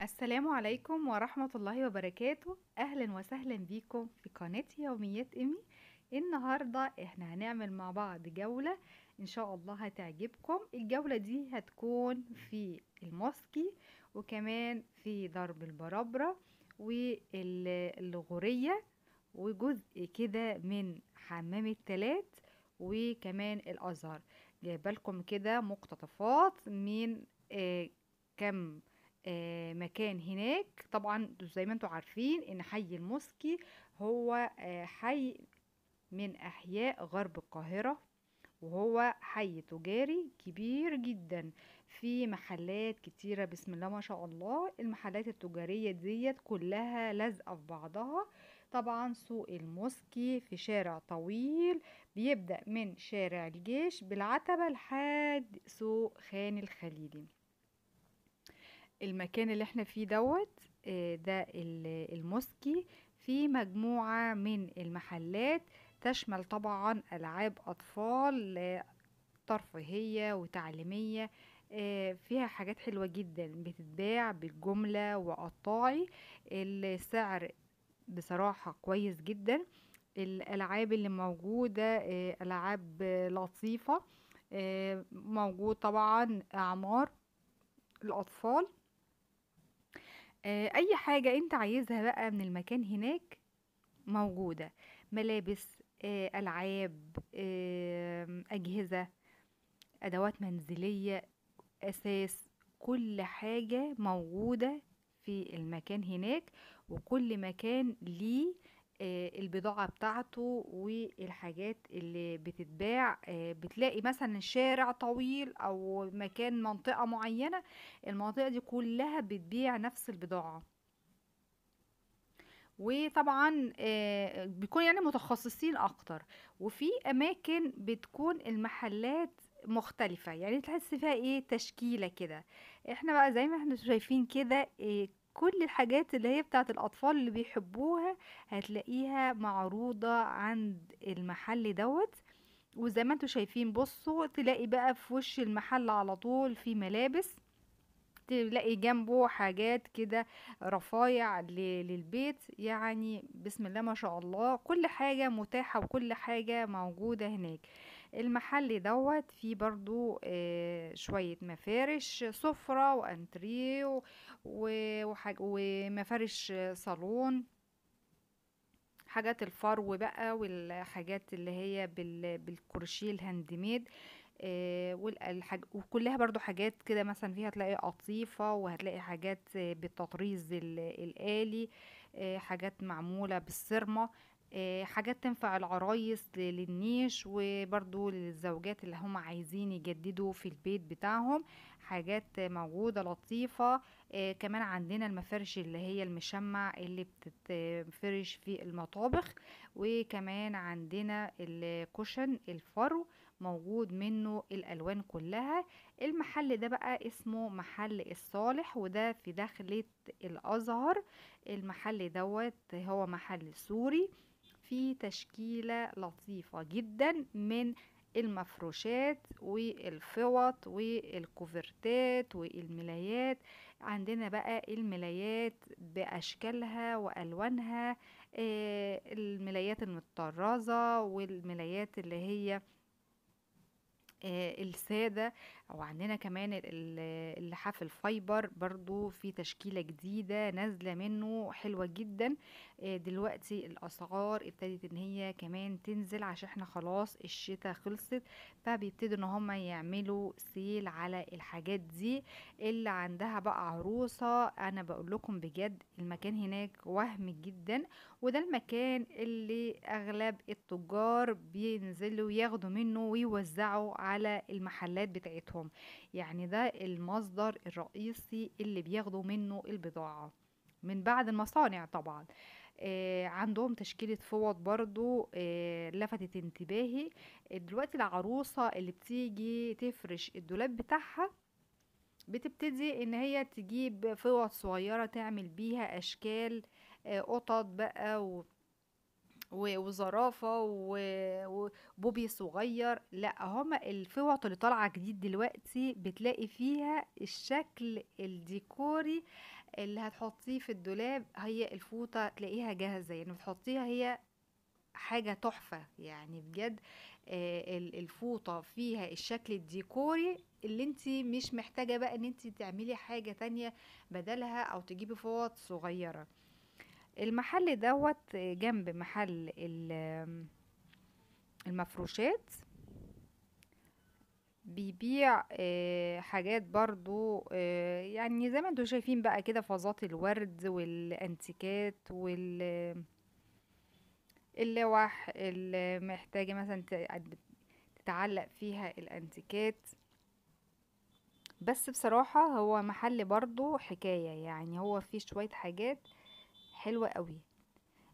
السلام عليكم ورحمة الله وبركاته. أهلا وسهلا بيكم في قناة يوميات إيمي. النهاردة احنا هنعمل مع بعض جولة إن شاء الله هتعجبكم. الجولة دي هتكون في الموسكي وكمان في درب البرابرة والغورية وجزء كده من حمام التلات وكمان الأزهر. جايبالكم كده مقتطفات من كم مكان هناك. طبعا زي ما انتوا عارفين ان حي الموسكي هو حي من احياء غرب القاهرة، وهو حي تجاري كبير جدا في محلات كتيرة. بسم الله ما شاء الله، المحلات التجارية ديت كلها لازقة في بعضها. طبعا سوق الموسكي في شارع طويل بيبدأ من شارع الجيش بالعتبة لحد سوق خان الخليلي. المكان اللي احنا فيه دوت ده الموسكي، في مجموعة من المحلات تشمل طبعا ألعاب أطفال ترفيهية وتعليمية. فيها حاجات حلوة جدا بتتباع بالجملة وقطاعي. السعر بصراحة كويس جدا. الألعاب اللي موجودة ألعاب لطيفة. موجود طبعا أعمار الأطفال. اي حاجة انت عايزها بقى من المكان هناك موجودة. ملابس، العاب، اجهزة، ادوات منزلية، اساس، كل حاجة موجودة في المكان هناك. وكل مكان ليه البضاعة بتاعته والحاجات اللي بتتباع. بتلاقي مثلا شارع طويل او مكان منطقة معينة، المنطقة دي كلها بتبيع نفس البضاعة. وطبعا بيكون يعني متخصصين اكتر. وفي اماكن بتكون المحلات مختلفة، يعني تحس فيها ايه تشكيلة كده. احنا بقى زي ما احنا شايفين كده كل الحاجات اللي هي بتاعت الاطفال اللي بيحبوها هتلاقيها معروضة عند المحل دوت. وزي ما انتوا شايفين بصوا، تلاقي بقى في وش المحل على طول في ملابس، تلاقي جنبه حاجات كده رفايع للبيت. يعني بسم الله ما شاء الله، كل حاجة متاحة وكل حاجة موجودة هناك. المحل دوت فيه برضو شوية مفارش سفرة وانتريه ومفارش صالون. حاجات الفرو بقى والحاجات اللي هي بالكروشيه الهاند ميد. وكلها برضو حاجات كده، مثلا فيها هتلاقي قطيفة وهتلاقي حاجات بالتطريز الآلي. حاجات معمولة بالصرمة. حاجات تنفع العرايس للنيش وبرضو للزوجات اللي هم عايزين يجددوا في البيت بتاعهم. حاجات موجودة لطيفة. كمان عندنا المفارش اللي هي المشمع اللي بتتفرش في المطابخ. وكمان عندنا الكوشن الفرو، موجود منه الألوان كلها. المحل ده بقى اسمه محل الصالح، وده في داخلة الأزهر. المحل دوت هو محل سوري، في تشكيلة لطيفة جدا من المفروشات والفوط والكوفرتات والملايات. عندنا بقى الملايات بأشكالها وألوانها، الملايات المطرزة والملايات اللي هي السادة. وعندنا كمان اللحاف الفايبر برضو في تشكيلة جديدة نازلة منه حلوة جدا. دلوقتي الأسعار ابتدت ان هي كمان تنزل عشان احنا خلاص الشتاء خلصت، فبيبتدوا ان هم يعملوا سيل على الحاجات دي. اللي عندها بقى عروسة، انا بقول لكم بجد المكان هناك وهم جدا. وده المكان اللي اغلب التجار بينزلوا ياخدوا منه ويوزعوا على المحلات بتاعتهم. يعني ده المصدر الرئيسي اللي بياخدوا منه البضاعة من بعد المصانع طبعا. عندهم تشكيلة فوط برضو لفتت انتباهي. دلوقتي العروسة اللي بتيجي تفرش الدولاب بتاعها بتبتدي ان هي تجيب فوط صغيرة تعمل بيها اشكال قطط بقى وزرافة وبوبي صغير. لا، هما الفوط اللي طالعة جديد دلوقتي بتلاقي فيها الشكل الديكوري اللي هتحطيه في الدولاب، هي الفوطة تلاقيها جاهزة، يعني بتحطيها هي حاجة تحفة يعني بجد. الفوطة فيها الشكل الديكوري اللي انتي مش محتاجة بقى ان انتي تعملي حاجة تانية بدلها او تجيبي فوط صغيرة. المحل دوت جنب محل المفروشات، بيبيع حاجات برضو، يعني زي ما انتوا شايفين بقى كده، فازات الورد والانتيكات واللوح اللي محتاجة مثلا تتعلق فيها الانتيكات. بس بصراحة هو محل برضو حكاية، يعني هو فيه شوية حاجات حلوة قوي،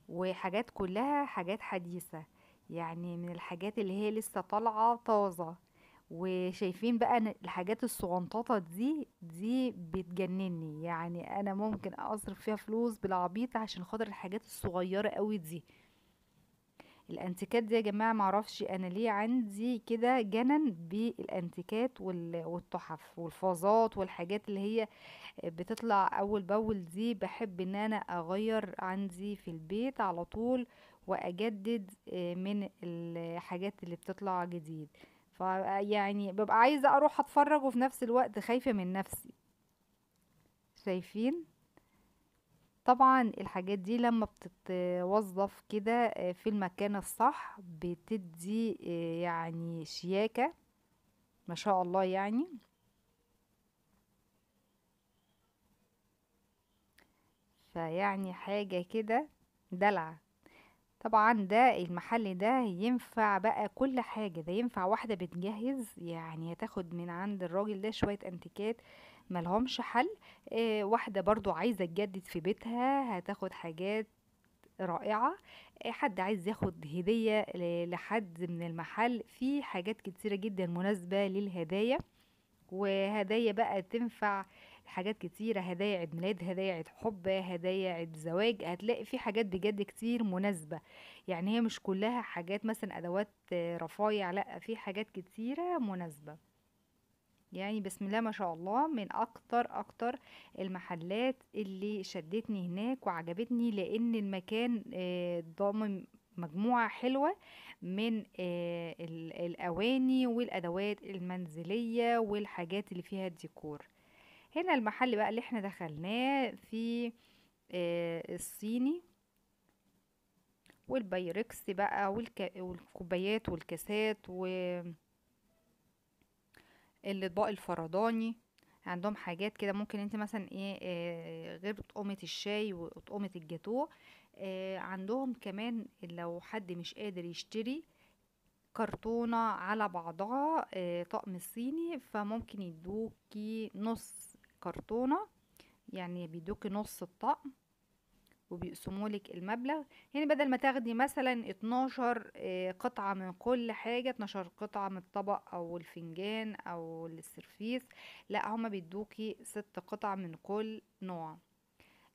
وحاجات كلها حاجات حديثة، يعني من الحاجات اللي هي لسه طالعة طازة. وشايفين بقى إن الحاجات الصغنططة دي بتجنني، يعني انا ممكن اصرف فيها فلوس بالعبيط عشان خاطر الحاجات الصغيرة قوي دي. الانتيكات دي يا جماعة معرفش انا ليه عندي كده جنن بالانتيكات والتحف والفازات والحاجات اللي هي بتطلع اول باول دي. بحب ان انا اغير عندي في البيت على طول واجدد من الحاجات اللي بتطلع جديد. فيعني ببقى عايزة اروح اتفرج وفي نفس الوقت خايفة من نفسي. شايفين؟ طبعا الحاجات دي لما بتتوظف كده في المكان الصح بتدي يعني شياكة ما شاء الله يعني. فيعني حاجة كده دلع. طبعا ده المحل ده ينفع بقى كل حاجة، ده ينفع واحدة بتجهز، يعني هتاخد من عند الراجل ده شوية انتيكات ملهمش حل. واحدة برضو عايزة تجدد في بيتها هتاخد حاجات رائعة. حد عايز ياخد هدية لحد من المحل، في حاجات كتيرة جدا مناسبة للهدايا. وهدايا بقى تنفع حاجات كتيرة، هدايا عيد ميلاد، هدايا عيد حب، هدايا عيد زواج، هتلاقي في حاجات بجد كتير مناسبة. يعني هي مش كلها حاجات مثلا أدوات رفايع، لا، في حاجات كتيرة مناسبة. يعني بسم الله ما شاء الله، من اكتر المحلات اللي شدتني هناك وعجبتني، لان المكان ضامن مجموعة حلوة من الاواني والادوات المنزلية والحاجات اللي فيها الديكور. هنا المحل بقى اللي احنا دخلناه في الصيني والبايركس بقى والكوبايات والكاسات الاطباق الفرداني. عندهم حاجات كده ممكن انت مثلا ايه، غير طقومة الشاي وطقومة الجاتوه. عندهم كمان لو حد مش قادر يشتري كرتونة على بعضها طقم الصيني، فممكن يدوكي نص كرتونة، يعني بيدوكي نص الطقم وبيقسموا لك المبلغ. يعني بدل ما تاخدي مثلا 12 قطعة من كل حاجة، 12 قطعة من الطبق او الفنجان او السرفيس، لا هما بيدوكي 6 قطع من كل نوع.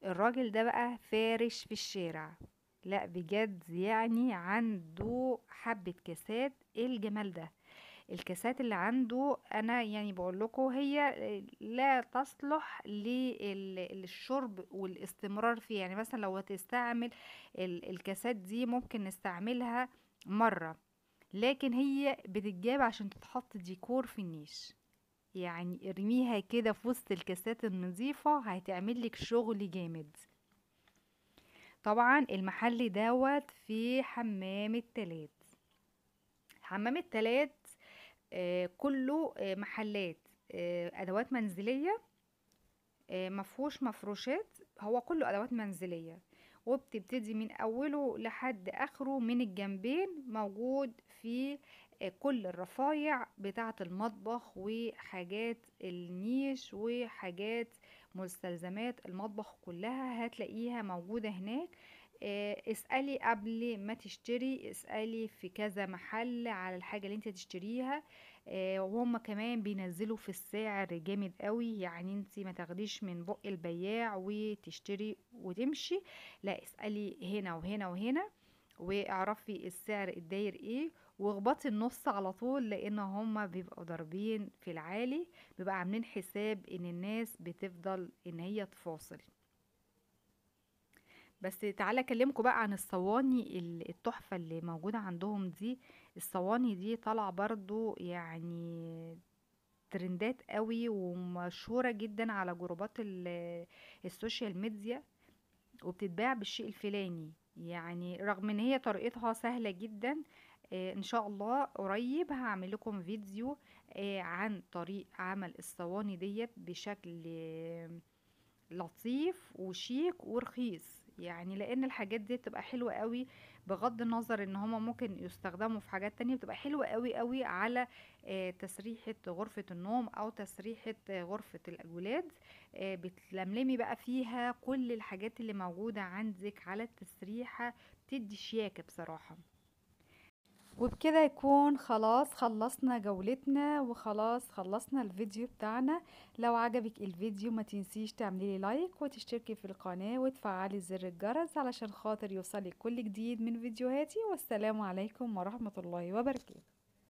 الراجل ده بقى فارش في الشارع، لا بجد يعني عنده حبة كاسات. ايه الجمال ده! الكاسات اللي عنده انا يعني بقول لكم هي لا تصلح للشرب والاستمرار فيه. يعني مثلا لو هتستعمل الكاسات دي ممكن نستعملها مرة، لكن هي بتتجاب عشان تتحط ديكور في النيش. يعني ارميها كده في وسط الكاسات النظيفة هتعمل لك شغل جامد. طبعا المحل دوت في حمام التلات. حمام التلات كله محلات ادوات منزليه، مفهوش مفروشات، هو كله ادوات منزليه. وبتبتدي من اوله لحد اخره، من الجنبين موجود في كل الرفايع بتاعه المطبخ وحاجات النيش وحاجات مستلزمات المطبخ كلها هتلاقيها موجودة هناك. اسألي قبل ما تشتري، اسألي في كذا محل على الحاجة اللي انت تشتريها. وهم كمان بينزلوا في السعر جامد قوي، يعني انت ما تاخديش من بق البياع وتشتري وتمشي، لا اسألي هنا وهنا وهنا واعرفي السعر الداير ايه، واخبطي النص على طول، لان هما بيبقوا ضاربين في العالي، بيبقى عاملين حساب ان الناس بتفضل ان هي تفاصل. بس تعالى اكلمكم بقى عن الصواني التحفة اللي موجودة عندهم دي. الصواني دي طالعة برضو يعني ترندات قوي ومشهورة جدا على جروبات السوشيال ميديا، وبتتباع بالشيء الفلاني، يعني رغم ان هي طريقتها سهلة جدا. ان شاء الله قريب هعمل لكم فيديو عن طريق عمل الصواني ديت بشكل لطيف وشيك ورخيص، يعني لان الحاجات دي بتبقى حلوة قوي، بغض النظر ان هما ممكن يستخدموا في حاجات تانية، بتبقى حلوة قوي قوي على تسريحة غرفة النوم او تسريحة غرفة الولاد. بتلملمي بقى فيها كل الحاجات اللي موجودة عندك على التسريحة، بتدي شياكة بصراحة. وبكده يكون خلاص خلصنا جولتنا، وخلاص خلصنا الفيديو بتاعنا. لو عجبك الفيديو ما تنسيش تعملي لايك وتشتركي في القناة وتفعلي زر الجرس علشان خاطر يوصلك كل جديد من فيديوهاتي. والسلام عليكم ورحمة الله وبركاته.